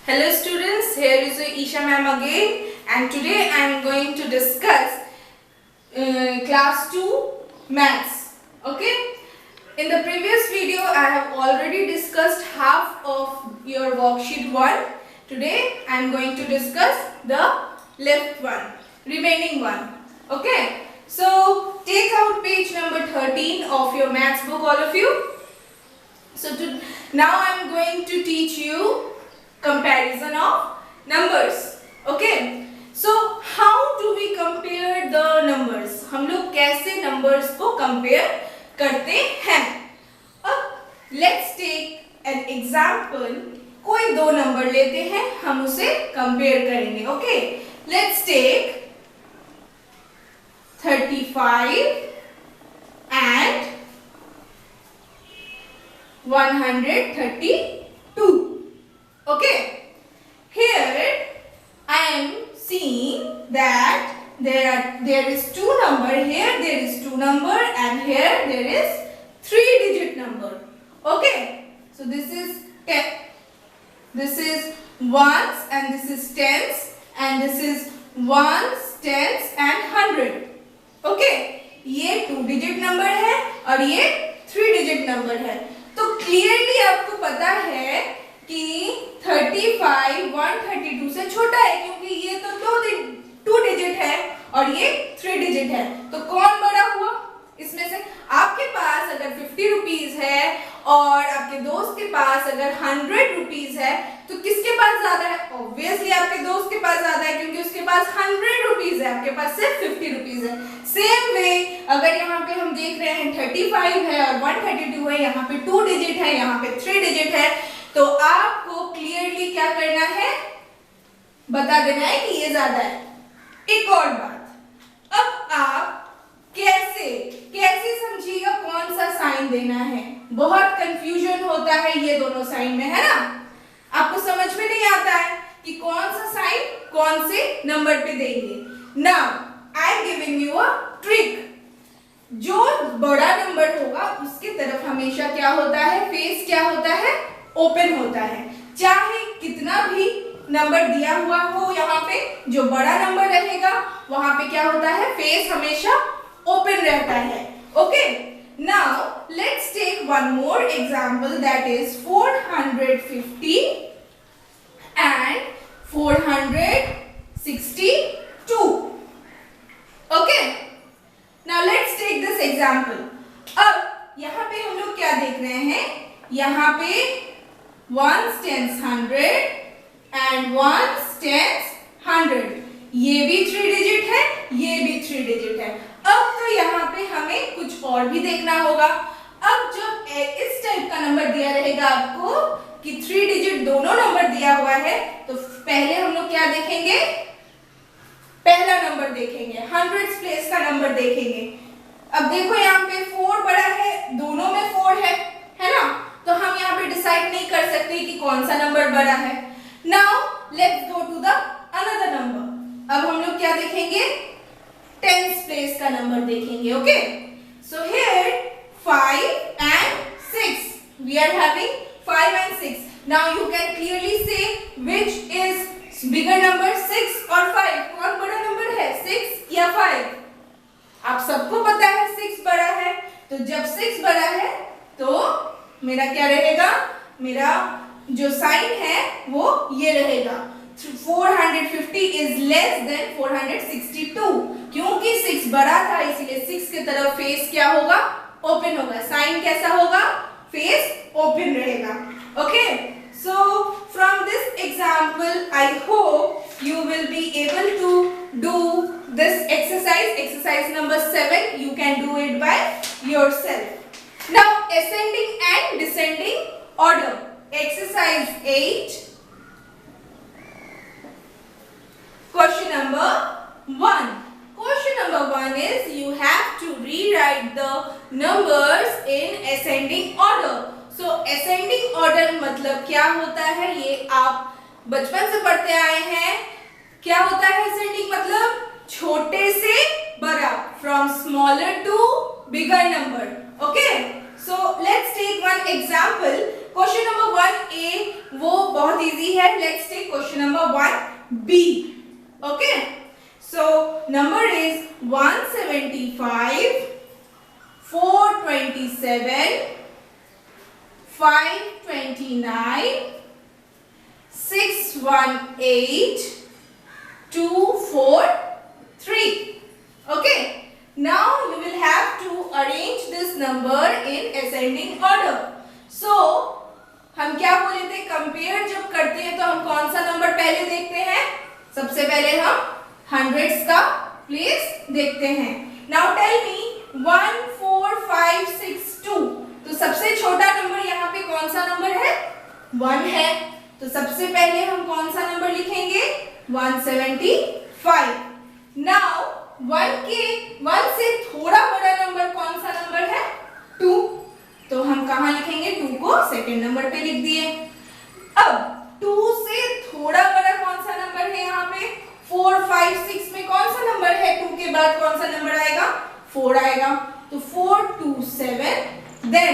Hello students, here is Isha ma'am again, and today I am going to discuss class 2 maths. Okay, in the previous video I have already discussed half of your worksheet 1. Today I am going to discuss the left one, remaining one. Okay, so take out page number 13 of your maths book, all of you. So now I am going to teach you comparison of numbers. Okay, so how do we compare the numbers? हम लोग कैसे numbers को compare करते हैं? अब let's take an example. कोई दो number लेते हैं, हम उसे compare करेंगे. Okay, let's take 35 and 132. Okay, here I am seeing that there is two number, here there is two number, and here there is 3-digit number. Okay, so this is 10, this is ones and this is tens, and this is ones, tens and 100. Okay, ये 2-digit number है और ये 3-digit number है. तो clearly आपको पता है कि 35 132 से छोटा है, क्योंकि ये तो 2 डिजिट है और ये 3 डिजिट है. तो कौन बड़ा हुआ इसमें से? आपके पास अगर 50 रुपीज है और आपके दोस्त के पास अगर 100 रुपीज है, तो किसके पास ज्यादा है? ऑब्वियसली आपके दोस्त के पास ज्यादा है, क्योंकि उसके पास 100 रुपीज है, आपके पास सिर्फ 50 रुपीज है. सेम वे अगर यहाँ पे हम देख रहे हैं 35 है और 132 है, यहाँ पे 2 डिजिट है, यहाँ पे 3 डिजिट है, तो आपको क्लियरली क्या करना है? बता देना है कि ये ज्यादा है. एक और बात, अब आप कैसे समझिएगा कौन सा साइन देना है? बहुत कंफ्यूजन होता है ये दोनों साइन में, है ना? आपको समझ में नहीं आता है कि कौन सा साइन कौन से नंबर पे देंगे. Now I am giving you a trick. जो बड़ा नंबर होगा उसके तरफ हमेशा क्या होता है? फेस क्या होता है? ओपन होता है. चाहे कितना भी नंबर दिया हुआ हो, यहाँ पे जो बड़ा नंबर रहेगा वहां पे क्या होता है? फेस हमेशा ओपन रहता है. Okay, now let's take one more example, that is 450 and 462. Okay, now let's take this example. अब यहाँ पे हम लोग क्या देख रहे हैं? यहाँ पे ones tens 100 and ones tens 100. ये भी 3 डिजिट है, ये भी 3 डिजिट है. अब तो यहाँ पे हमें कुछ और भी देखना होगा. अब जब इस टाइप का नंबर दिया रहेगा आपको कि 3 डिजिट दोनों नंबर दिया हुआ है, तो पहले हम लोग क्या देखेंगे? पहला नंबर देखेंगे, हंड्रेड्स प्लेस का नंबर देखेंगे. अब देखो यहाँ पे 4 बड़ा है, दोनों में 4 है ना? तो हम यहाँ पे डिसाइड नहीं कर सकते कि कौन सा नंबर बड़ा है. Now let's go to the another number. अब हम लोग क्या देखेंगे? टेंस प्लेस का नंबर देखेंगे. Okay, so here 5 and 6. We are having 5 and 6. Now you can clearly say which is bigger number, 6 or 5. कौन बड़ा नंबर है, 6 या 5? आप सबको पता है 6 बड़ा है. तो जब 6 बड़ा है तो मेरा क्या रहेगा? मेरा जो साइन है वो ये रहेगा. 450 is less than 462. क्योंकि 6 बड़ा था इसीलिए 6 की तरफ फेस क्या होगा? ओपन होगा. साइन कैसा होगा? फेस ओपन रहेगा. Okay, so from this example I hope you will be able to do this exercise number 7. You can do it by yourself. Now ascending and descending order, exercise 8, question number 1. Question number 1 is you have to rewrite the numbers in ascending order. So ascending order मतलब क्या होता है? ये आप बचपन से पढ़ते आए हैं. क्या होता है ascending मतलब? छोटे से बड़ा, from smaller to bigger number. Okay, So let's take one example. Question number 1A वो बहुत easy है. Let's take question number 1B. Okay. So number is 175, 427, 529, 618, 243. Okay. Now you will have to arrange this number in ascending order. So हम क्या बोले थे, compare जब करते हैं तो हम कौन सा नंबर पहले देखते हैं? सबसे पहले हम हंड्रेड्स का प्लेस देखते हैं. Now tell me 1 4 5 6 2. तो सबसे छोटा नंबर यहाँ पे कौन सा नंबर है? 1 है. तो सबसे पहले हम कौन सा नंबर लिखेंगे? 175. Now 1 से थोड़ा बड़ा नंबर कौन सा नंबर है? 2. तो हम कहाँ लिखेंगे? 2 को सेकंड नंबर पे लिख दिए. अब 2 से थोड़ा बड़ा कौन सा नंबर है यहाँ पे? 4 5 6 में कौन सा नंबर है? 2 के बाद कौन सा नंबर आएगा? 4 आएगा. तो 4 2 7. देन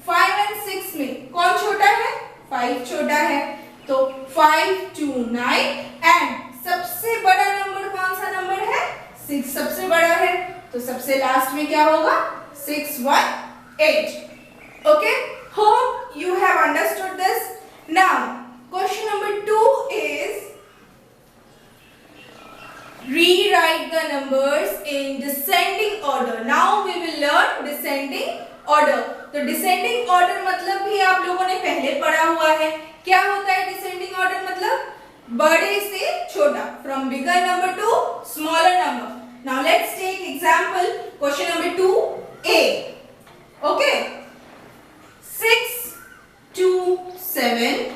5 and 6 में कौन छोटा है? 5 छोटा है. तो 5 2 9. एंड सबसे बड़ा नंबर कौन सा नंबर है? 6 सबसे बड़ा है. तो सबसे लास्ट में क्या होगा? 6 1 8. Okay, hope you have understood this. Now question number 2 is rewrite the numbers in descending order. Now we will learn descending order. तो descending order मतलब भी आप लोगों ने पहले पढ़ा हुआ है. क्या होता है descending order मतलब? बड़े से छोटा, from bigger number to smaller number. Now let's take example question number 2A. Okay, 6 2 7,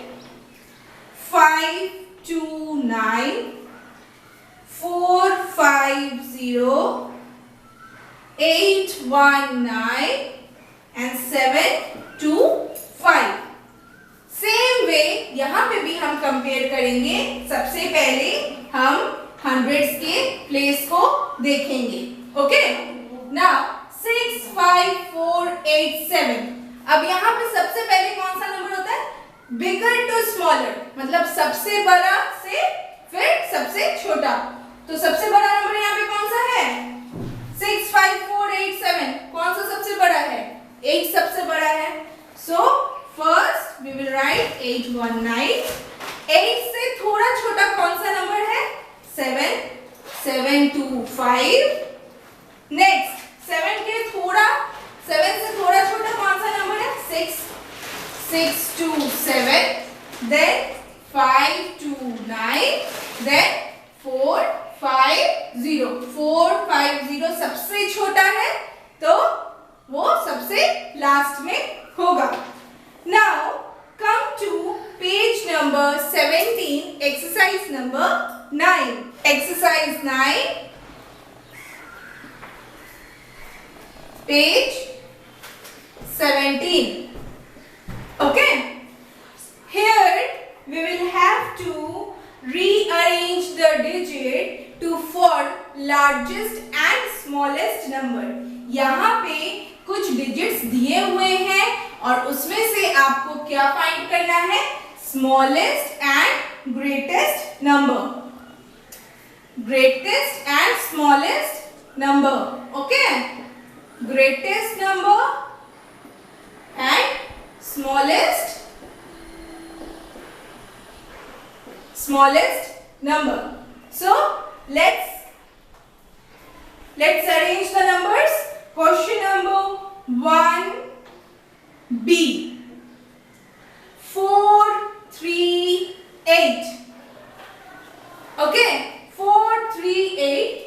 5 2 9, 4 5 0, 8 1 9 and 7 2 5. Same way यहाँ पे भी हम कंपेयर करेंगे. सबसे पहले हम हंड्रेड्स के प्लेस को देखेंगे. ओके. नाउ 6 5 4 8 7. अब यहाँ पे सबसे पहले कौन सा नंबर होता है? बिगर टू स्मॉलर, मतलब सबसे बड़ा से फिर सबसे छोटा. तो सबसे बड़ा नंबर यहाँ पे कौन सा है? 6 5 4 8 7. कौन सा सबसे बड़ा है? 8 सबसे बड़ा है. So first we will write 819. 8 से थोड़ा छोटा कौन सा नंबर है? 7 7 2 5. नेक्स्ट 7 से थोड़ा छोटा कौन सा नंबर है? 6 6 2 7. देन 5 2 9. देन 4 5 0. 4 5 0 सबसे छोटा है तो वो सबसे लास्ट में होगा. Now come to page number 17, exercise number 9. Exercise 9, page 17. Okay. Here we will have to rearrange the digit to form largest and smallest number. यहाँ पे कुछ डिजिट्स दिए हुए हैं और उसमें से आपको क्या फाइंड करना है? Smallest and greatest number. Greatest and smallest number. Okay. Greatest number and smallest number. So let's arrange the numbers. Question number 1B. 4 3 8. Okay, 4 3 8.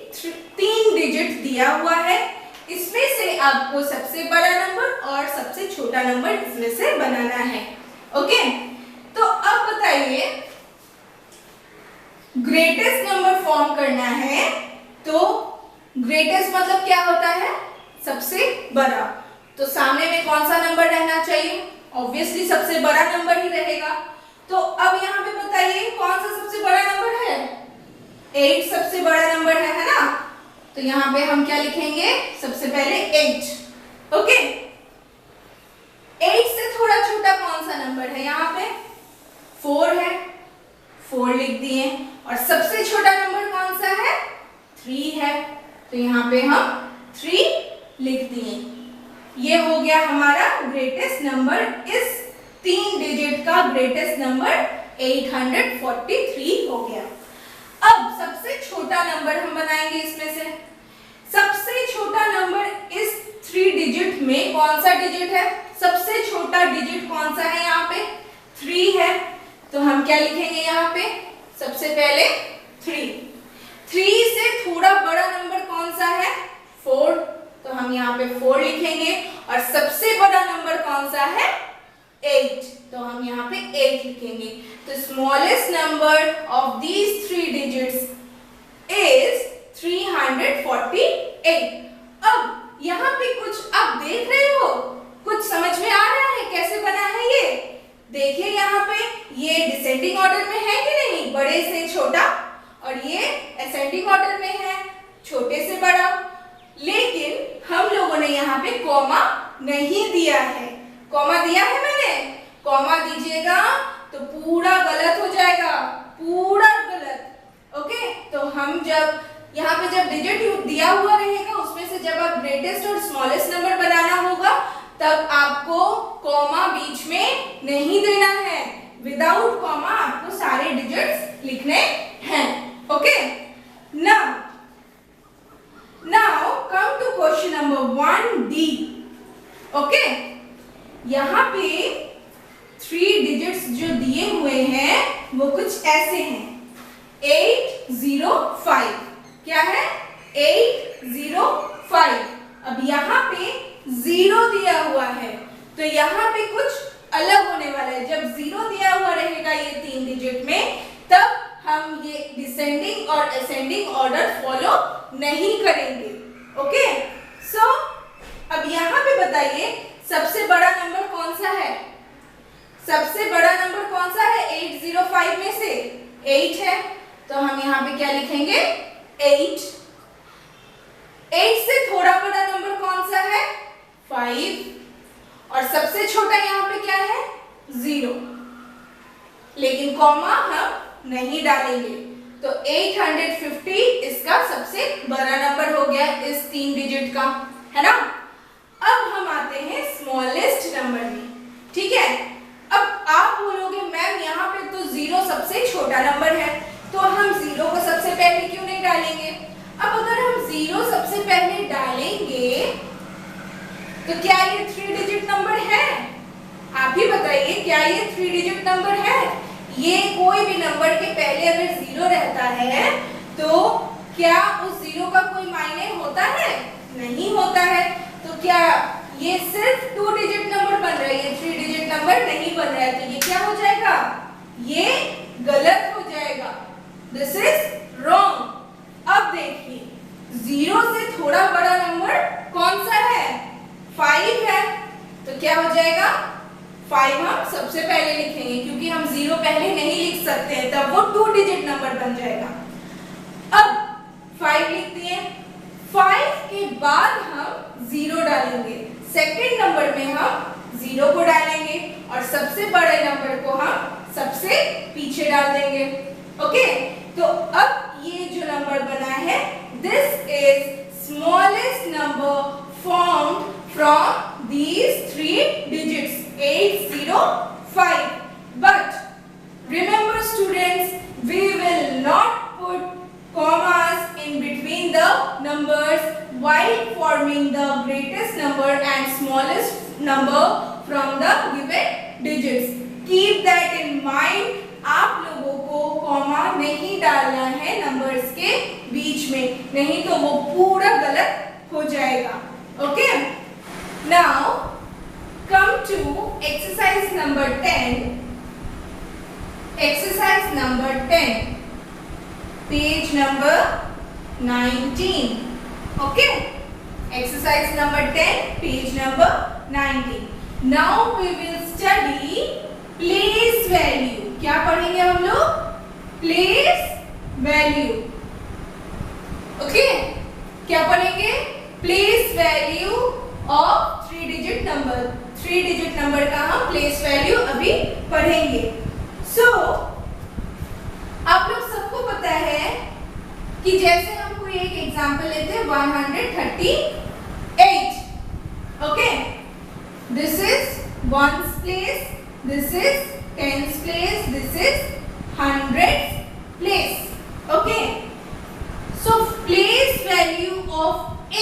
3 digit दिया हुआ है. इसमें से आपको सबसे बड़ा नंबर और सबसे छोटा नंबर इसमें से बनाना है. ओके. तो अब बताइए, ग्रेटेस्ट नंबर फॉर्म करना है. तो ग्रेटेस्ट मतलब क्या होता है? सबसे बड़ा. तो सामने में कौन सा नंबर रहना चाहिए? ऑब्वियसली सबसे बड़ा नंबर ही रहेगा. तो अब यहाँ पे बताइए कौन सा सबसे बड़ा नंबर है? 8 सबसे बड़ा नंबर है ना. तो यहाँ पे हम क्या लिखेंगे? सबसे पहले 8. ओके. 8 से थोड़ा छोटा कौन सा नंबर है यहाँ पे? 4 है, 4 लिख दिए। और सबसे छोटा नंबर कौन सा है? 3 है, तो यहाँ पे हम 3 लिख दिए। ये हो गया हमारा ग्रेटेस्ट नंबर, इस 3 डिजिट का ग्रेटेस्ट नंबर 843 हो गया। अब सबसे छोटा नंबर हम बनाएंगे इसमें से। सबसे छोटा नंबर इस 3 डिजिट में कौन सा डिजिट है? सबसे छोटा डिजिट कौन सा है यहाँ पे? 3 है, तो हम क्या लिखेंगे यहाँ पे? सबसे पहले 3। 3 से थोड़ा बड़ा नंबर कौन सा है? 4, तो हम यहाँ पे 4 लिखेंगे। और सबसे बड़ा नंबर कौन सा है? 8, तो हम यहाँ पे 8 लिखेंगे। तो smallest number of these 3 digits is 348। अब यहाँ पे कुछ आप देख रहे हो, कुछ समझ में आ रहा है कैसे बना है ये? देखिए यहाँ पे ये डिसेंडिंग ऑर्डर में है कि नहीं, बड़े से छोटा, और ये असेंडिंग ऑर्डर में है, छोटे से बड़ा। लेकिन हम लोगों ने यहाँ पे कॉमा नहीं दिया है। कॉमा दिया है मैंने? कॉमा दीजिएगा तो पूरा गलत हो जाएगा, पूरा गलत। ओके, तो हम जब यहाँ पे जब डिजिट दिया हुआ रहेगा उसमें से जब आप ग्रेटेस्ट और स्मॉलेस्ट नंबर बनाना होगा तब आपको कॉमा बीच में नहीं देना है। विदाउट कॉमा आपको सारे डिजिट्स लिखने हैं। Okay, now come to question number 1D। Okay, यहाँ पे 3 डिजिट्स जो दिए हुए हैं वो कुछ ऐसे हैं। 805, क्या है? 805। अब यहाँ पे 0 दिया हुआ है, तो यहाँ पे कुछ अलग होने वाला है। जब 0 दिया हुआ रहेगा ये 3 डिजिट में, तब हम ये डिसेंडिंग और असेंडिंग ऑर्डर फॉलो नहीं करेंगे। ओके, सो अब यहाँ पे बताइए सबसे बड़ा नंबर कौन सा है? सबसे बड़ा नंबर कौन सा है 805 में से? 8 है, तो हम यहाँ पे क्या लिखेंगे? 8। 8 से थोड़ा बड़ा नंबर कौन सा है? 5। और सबसे छोटा यहाँ पे क्या है? 0। लेकिन कॉमा हम नहीं डालेंगे, तो 850 इसका सबसे बड़ा नंबर हो गया इस 3 डिजिट का, है ना। अब हम आते हैं स्मॉलेस्ट नंबर में, ठीक है। अब आप बोलोगे मैम यहाँ पे तो 0 सबसे छोटा नंबर है, तो हम 0 को सबसे पहले क्यों नहीं डालेंगे? अब अगर हम 0 सबसे पहले डालेंगे तो क्या ये 3 डिजिट नंबर है? आप ही बताइए, क्या ये 3 डिजिट नंबर है? ये कोई भी नंबर के पहले अगर 0 रहता है तो क्या उस 0 का कोई मायने होता है? नहीं होता है। तो क्या ये सिर्फ 2 डिजिट नंबर बन रहा है, ये 3 डिजिट नंबर नहीं बन रहा है, तो ये क्या हो जाएगा? ये गलत हो जाएगा। This is wrong. अब देखिए 0 से थोड़ा बड़ा नंबर कौन सा है? 5 है, तो क्या हो जाएगा? 5 हम सबसे पहले लिखेंगे क्योंकि हम 0 पहले नहीं लिख सकते हैं, तब वो 2 डिजिट नंबर बन जाएगा। अब 5 लिख दिए, 5 के बाद हम 0 डालेंगे, सेकंड नंबर में हम 0 को डालेंगे और सबसे बड़े नंबर को हम सबसे पीछे डाल देंगे। ओके, तो अब ये जो नंबर बना है, this is smallest number formed from these 3 digits 805. But remember students, we will not put commas in between the numbers while forming the greatest number and smallest number from the given digits. Keep that in mind. आप लोगों को comma नहीं डालना है numbers के बीच में, नहीं तो वो पूरा गलत हो जाएगा। Okay, now come to exercise number 10. Exercise number 10, page number 19. Okay, exercise number 10, page number 19. Now we will study place value. क्या पढ़ेंगे हम लोग? place value. ओके, क्या पढ़ेंगे? place value of 3 digit number. 3 3 digit number का हम place value अभी पढ़ेंगे। सो आप लोग सबको पता है कि जैसे हम कोई एक एग्जांपल लेते हैं 138। Okay, this is ones place, this is tens place, this is hundreds place. Okay, so place value of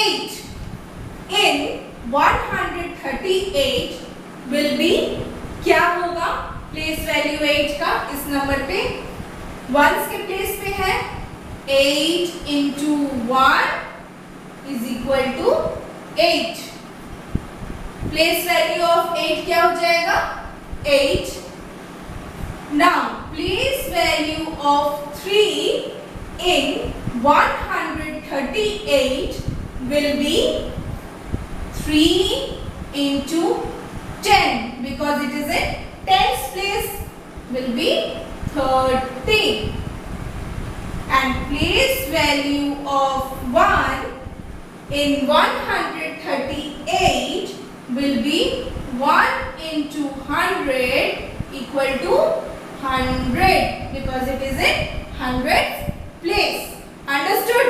8 in 138 will be, क्या होगा प्लेस वैल्यू 8 का इस नंबर पे? वंस के प्लेस पे है 8 into 1 is equal to 8। Place value of 8 क्या हो जाएगा? 8। Now place value of 3 in 138 will be 3 into 10 because it is in tens place, will be 30, and place value of 1 in 138 will be 1 into 100 equal to 100 because it is in hundredth place. Understood?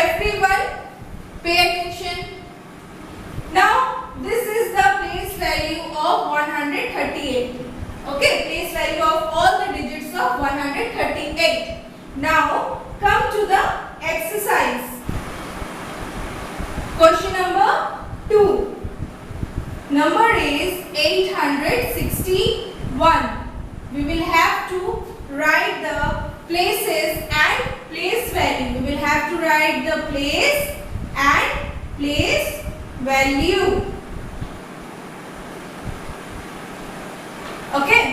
Everyone pay attention. Now this is the place value of 138. Okay, place value of all the digits of 138. Now come to the exercise. Question number 2. Number is 861. We will have to write the places and place value. We will have to write the place and place value. Okay,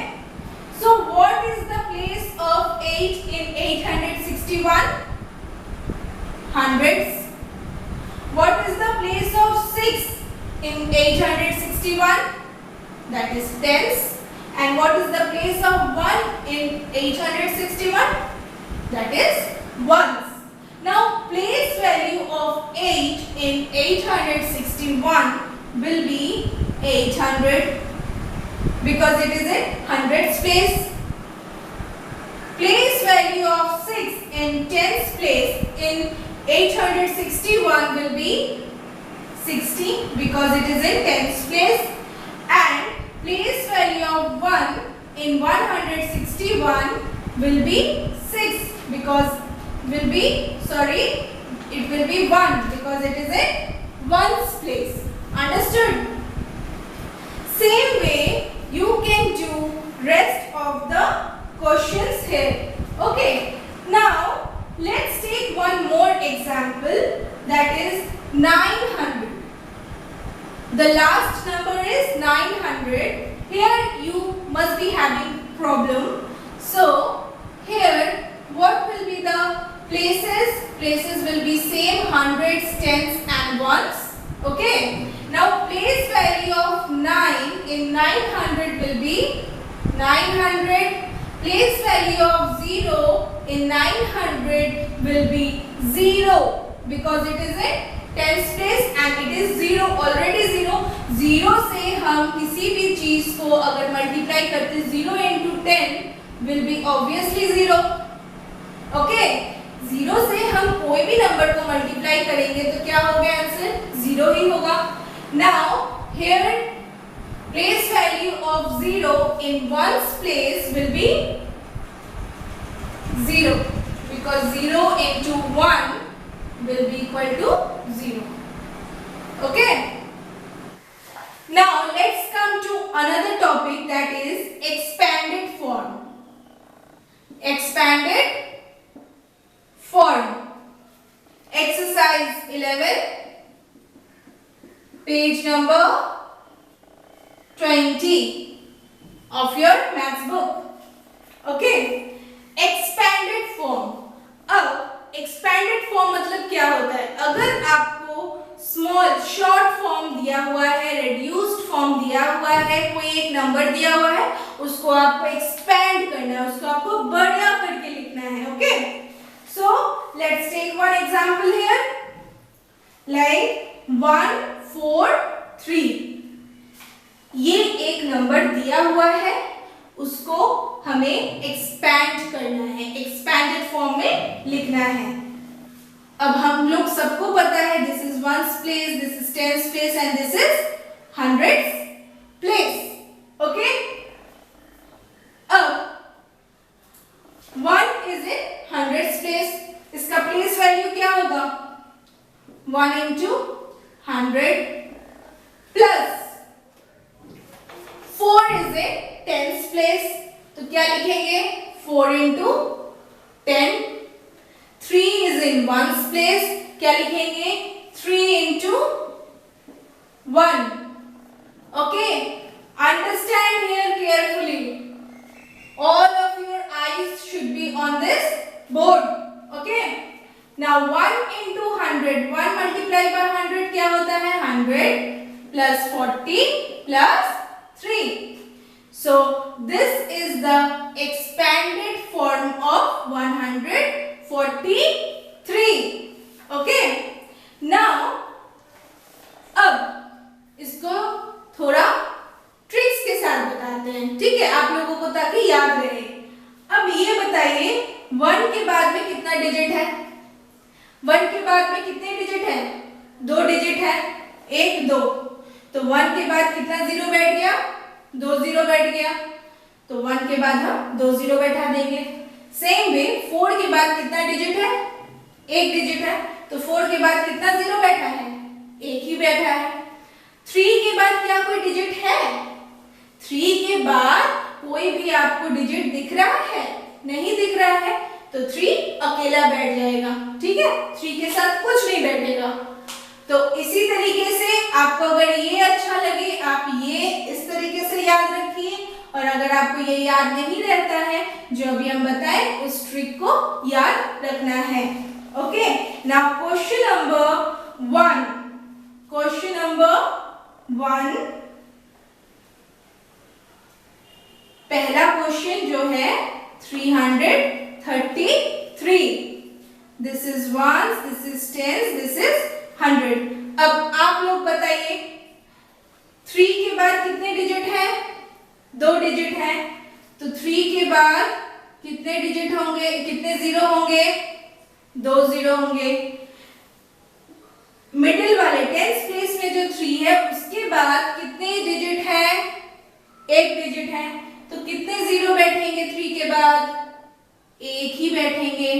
so what is the place of 8 in 861? Hundreds. What is the place of 6 in 861? That is tens. And what is the place of 1 in 861? That is ones. Now place value of 8 in 861 will be 800 because it is in hundreds place. Place value of 6 in tens place in 861 will be 60 because it is in tens place, and place value of 1 in 161 will be 6 because will be, sorry, it will be 1 because it is in ones place. Understood? Same way you can do rest of the questions here. Okay, now let's take one more example, that is 900. The last number is 900. Here you must be having problem. So here what will be the places? Places will be same, hundreds, tens and ones. Okay, now place value of 9 in 900 will be 900. Place value of 0 in 900 will be 0 because it is a tens place and it is 0, already 0. 0 से हम किसी भी चीज को अगर multiply करते 0 into 10 will be obviously 0. Okay, 0 से हम कोई भी नंबर को मल्टीप्लाई करेंगे तो क्या हो गया आंसर? 0 ही होगा. Now here place value of 0 in ones place will be 0 because 0 into 1 will be equal to 0. Okay, now let's come to another topic, that is expanded form. Expanded form. Exercise 11, page number 20 of your maths book. Okay, expanded form. अब expanded form मतलब क्या होता है? अगर आपको small short form दिया हुआ है, reduced फॉर्म दिया हुआ है, कोई एक नंबर दिया हुआ है, उसको आपको एक्सपैंड करना है, उसको आपको बड़ा करके लिखना है. Okay, so let's take one example here, like 143. ये एक नंबर दिया हुआ है, उसको हमें एक्सपैंड करना है, एक्सपैंडेड फॉर्म में लिखना है। अब हम लोग सबको पता है this is ones place, this is tens place and this is hundreds place. Okay, अब 1 इज इन हंड्रेड्स प्लेस, इसका प्लेस वैल्यू क्या होगा? 1 into 100 plus 4 is a tens place, तो क्या लिखेंगे? 4 into 10। 3 is in ones place, क्या लिखेंगे? 3 into 1। Okay, understand here carefully, all of your eyes should be on this board. Okay, now 1 into 100, 1 multiplied by 100 क्या होता है? 100 plus 40 plus 3. So this is the expanded form of 143. Okay, now अब इसको थोड़ा tricks के साथ बताते हैं, ठीक है, आप लोगों को, ताकि याद रहे। अब ये बताइए 1 के बाद में कितना डिजिट है? 1 के बाद में कितने डिजिट है? 2 डिजिट है, 1 2। तो 1 के बाद कितना जीरो बैठ गया? 2 जीरो बैठ गया, तो 1 के बाद हम 2 जीरो बैठा देंगे। सेम वे 4 के बाद कितना डिजिट है? 1 डिजिट है, तो 4 के बाद कितना जीरो बैठा है? 1 ही बैठा है। 3 के बाद क्या कोई डिजिट है? 3 के बाद कोई भी आपको डिजिट दिख रहा है? नहीं दिख रहा है, तो 3 अकेला बैठ जाएगा, ठीक है, 3 के साथ कुछ नहीं बैठेगा। तो इसी तरीके से आपको अगर ये अच्छा लगे, आप ये इस तरीके से याद रखिए, और अगर आपको ये याद नहीं रहता है जो अभी हम बताएं, उस ट्रिक को याद रखना है। Okay, now question number 1, question number 1, पहला क्वेश्चन जो है 333, this is ones, this is tens, this is 100। अब आप लोग बताइए 3 के बाद कितने डिजिट है? 2 डिजिट है, तो 3 के बाद कितने डिजिट होंगे, कितने जीरो होंगे? 2 जीरो होंगे। मिडिल वाले टेंस प्लेस में जो 3 है, उसके बाद कितने डिजिट है? 1 डिजिट है, तो कितने जीरो बैठेंगे 3 के बाद? 1 ही बैठेंगे।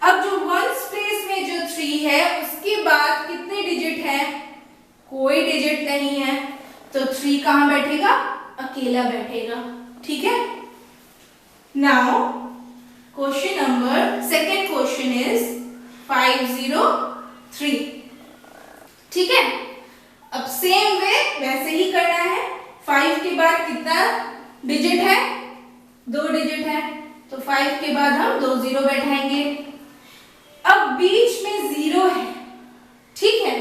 अब जो वंस प्लेस में जो 3 है, उसके बाद कितने डिजिट है? कोई डिजिट नहीं है, तो 3 कहां बैठेगा? अकेला बैठेगा, ठीक है। Now question number, second question is 503, ठीक है। अब सेम वे वैसे ही करना है। 5 के बाद कितना डिजिट है? 2 डिजिट है, तो 5 के बाद हम 2 जीरो बैठाएंगे। अब बीच में जीरो है, ठीक है,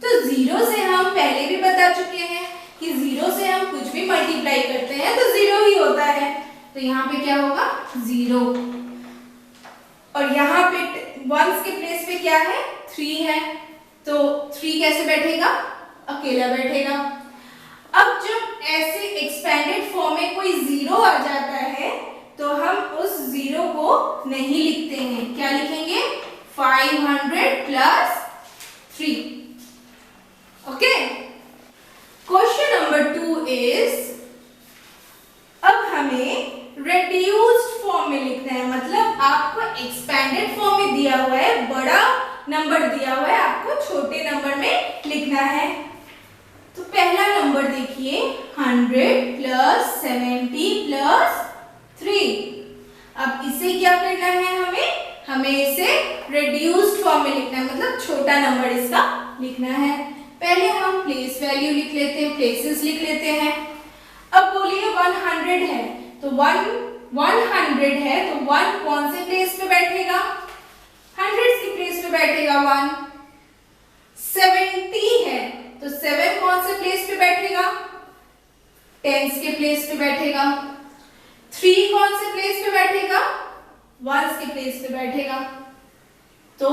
तो जीरो से हम पहले भी बता चुके हैं कि जीरो से हम कुछ भी मल्टीप्लाई करते हैं तो जीरो ही होता है, तो यहाँ पे क्या होगा? जीरो। और यहाँ पे वंस के प्लेस पे क्या है? 3 है, तो 3 कैसे बैठेगा? अकेला बैठेगा। अब जब ऐसे एक्सपेंडेड फॉर्म में कोई जीरो आ जाता है, तो हम उस जीरो को नहीं लिखते हैं, क्या लिखेंगे? 500 plus 3. Okay. Question number 2 is, अब हमें reduced form में लिखना है, मतलब आपको expanded form में दिया हुआ है, बड़ा नंबर दिया हुआ है, आपको छोटे नंबर में लिखना है। तो पहला नंबर देखिए 100 plus 70 plus 3। अब इसे क्या करना है? हमें इसे reduced फॉर्म में लिखना है, मतलब छोटा नंबर इसका लिखना है। पहले हम प्लेस वैल्यू लिख लेते हैं, प्लेसेस लिख लेते हैं। अब बोलिए 100 है, तो 100 है, तो 1 कौन से प्लेस पे बैठेगा? 100 की प्लेस पे बैठेगा 1। 70 है, तो 7 कौन से प्लेस पे बैठेगा? 10s के प्लेस पे बैठेगा। 3 कौन से प्लेस पे बैठेगा? 1s के प्लेस पे बैठेगा। तो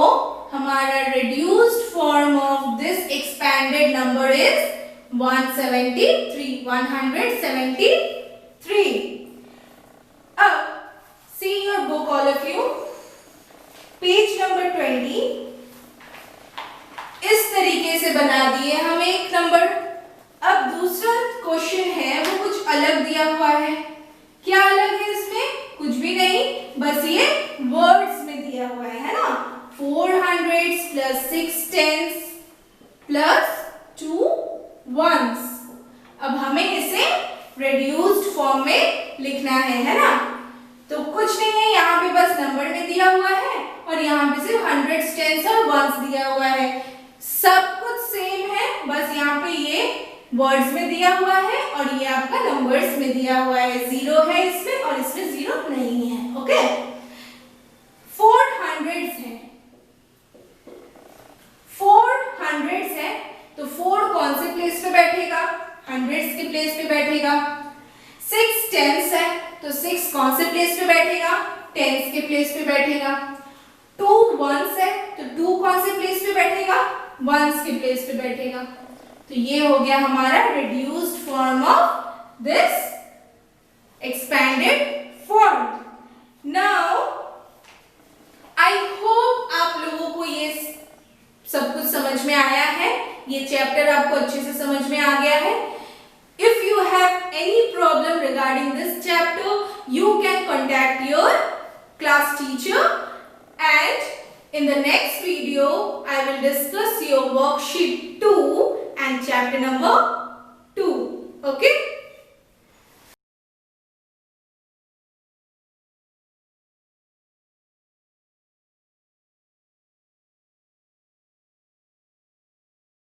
हमारा reduced form of this expanded number is 173. अब see your book all of you, page number 20 इस तरीके से बना दिए हम एक नंबर। अब दूसरा क्वेश्चन है वो कुछ अलग दिया हुआ है। क्या अलग है इसमें? कुछ भी नहीं, बस ये वर्ड्स में दिया हुआ है ना। 400 प्लस 6 टेंस प्लस 2 वंस। अब हमें इसे रिड्यूस्ड फॉर्म में लिखना है ना। तो कुछ नहीं है, यहाँ पे बस नंबर में दिया हुआ है और यहाँ पे सिर्फ 100 टेंस और वंस दिया हुआ है। सब कुछ सेम है, बस यहाँ पे ये वर्ड्स में दिया हुआ है और ये आपका नंबर्स में दिया हुआ है। 0 है इसमें और इसमें 0 नहीं है। ओके, 400 है, 400 है, तो 4 कौन से प्लेस पे बैठेगा? 100 के प्लेस पे बैठेगा। 6 टेंस है, तो 6 कौन से प्लेस पे बैठेगा? टेंस के प्लेस पे बैठेगा। 2 वंस है, तो 2 कौन से प्लेस पे बैठेगा? वंस के प्लेस पे बैठेगा। तो ये हो गया हमारा reduced form of this expanded form. Now I hope आप लोगों को ये सब कुछ समझ में आया है, ये चैप्टर आपको अच्छे से समझ में आ गया है। If you have any problem regarding this chapter, you can contact your class teacher, and in the next video I will discuss your worksheet 2 and chapter number 2. Okay?